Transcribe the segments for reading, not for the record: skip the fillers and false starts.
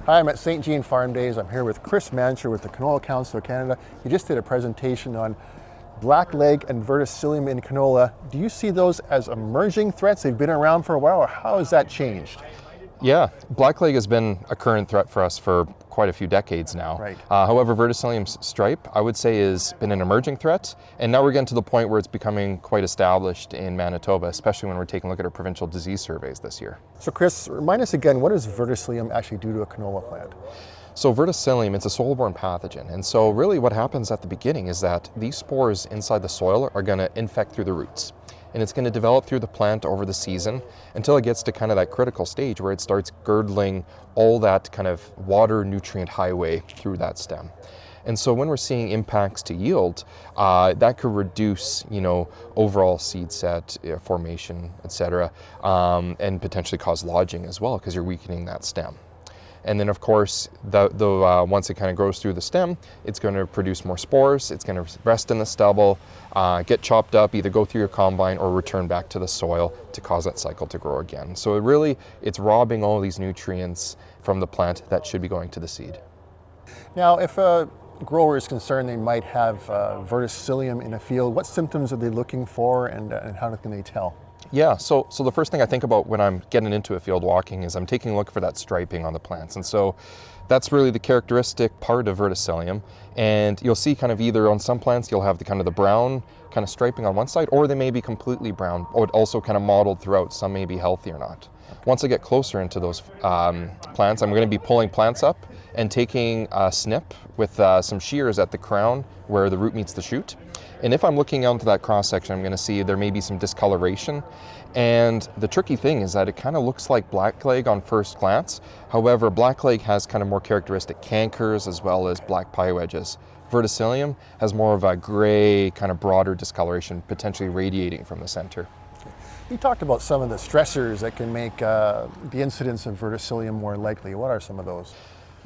Hi, I'm at St. Jean Farm Days. I'm here with Chris Manchur with the Canola Council of Canada. He just did a presentation on blackleg and verticillium in canola. Do you see those as emerging threats? They've been around for a while, or how has that changed? Yeah, blackleg has been a current threat for us for quite a few decades now. Right. However, Verticillium stripe, I would say, has been an emerging threat, and now we're getting to the point where it's becoming quite established in Manitoba, especially when we're taking a look at our provincial disease surveys this year. So Chris, remind us again, what does verticillium actually do to a canola plant? So Verticillium, it's a soil-borne pathogen, and so really what happens at the beginning is that these spores inside the soil are going to infect through the roots. And it's going to develop through the plant over the season until it gets to kind of that critical stage where it starts girdling all that kind of water nutrient highway through that stem. And so when we're seeing impacts to yield, that could reduce, overall seed set formation, etc., and potentially cause lodging as well because you're weakening that stem. And then, of course, once it kind of grows through the stem, it's going to produce more spores. It's going to rest in the stubble, get chopped up, either go through your combine or return back to the soil to cause that cycle to grow again. So it's robbing all these nutrients from the plant that should be going to the seed. Now, if a grower is concerned they might have verticillium in a field, what symptoms are they looking for and how can they tell? Yeah, so the first thing I think about when I'm getting into a field walking is I'm taking a look for that striping on the plants. And so that's really the characteristic part of verticillium. And you'll see kind of either on some plants, you'll have the brown kind of striping on one side, or they may be completely brown, or also kind of mottled throughout. Some may be healthy or not. Once I get closer into those plants, I'm going to be pulling plants up and taking a snip with some shears at the crown where the root meets the shoot. And if I'm looking onto that cross section, I'm going to see there may be some discoloration. And the tricky thing is that it kind of looks like blackleg on first glance. However, blackleg has kind of more characteristic cankers as well as black pie wedges. Verticillium has more of a gray, kind of broader discoloration, potentially radiating from the center. You talked about some of the stressors that can make the incidence of verticillium more likely. What are some of those?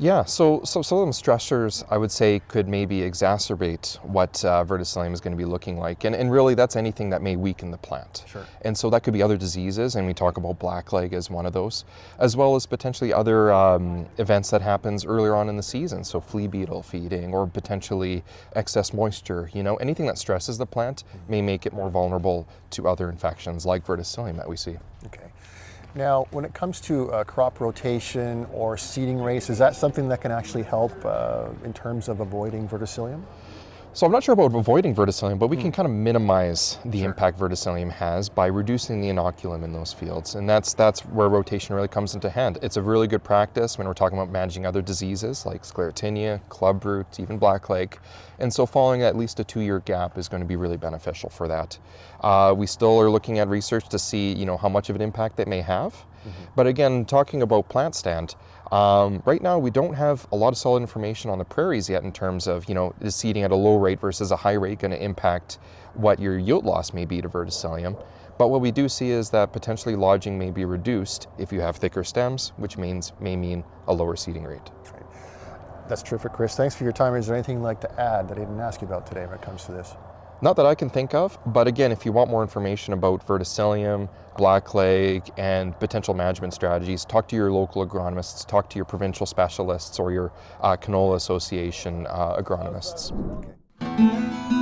Yeah, so some of them stressors, I would say, could maybe exacerbate what verticillium is going to be looking like. And really, that's anything that may weaken the plant. Sure. And so that could be other diseases, and we talk about blackleg as one of those, as well as potentially other events that happens earlier on in the season. So flea beetle feeding or potentially excess moisture. Anything that stresses the plant may make it more vulnerable to other infections like verticillium that we see. Okay. Now, when it comes to crop rotation or seeding rates, is that something that can actually help in terms of avoiding verticillium? So I'm not sure about avoiding verticillium, but we can kind of minimize the impact verticillium has by reducing the inoculum in those fields. And that's where rotation really comes into hand. It's a really good practice when we're talking about managing other diseases like sclerotinia, clubroot, even blackleg. And so following at least a 2-year gap is going to be really beneficial for that. We still are looking at research to see, how much of an impact that may have. But again, talking about plant stand, right now we don't have a lot of solid information on the prairies yet in terms of, is seeding at a low rate versus a high rate going to impact what your yield loss may be to verticillium. But what we do see is that potentially lodging may be reduced if you have thicker stems, which may mean a lower seeding rate. Right. That's terrific, Chris. Thanks for your time. Is there anything you'd like to add that I didn't ask you about today when it comes to this? Not that I can think of, but again, if you want more information about verticillium, blackleg, and potential management strategies, talk to your local agronomists, talk to your provincial specialists or your canola association agronomists. Okay.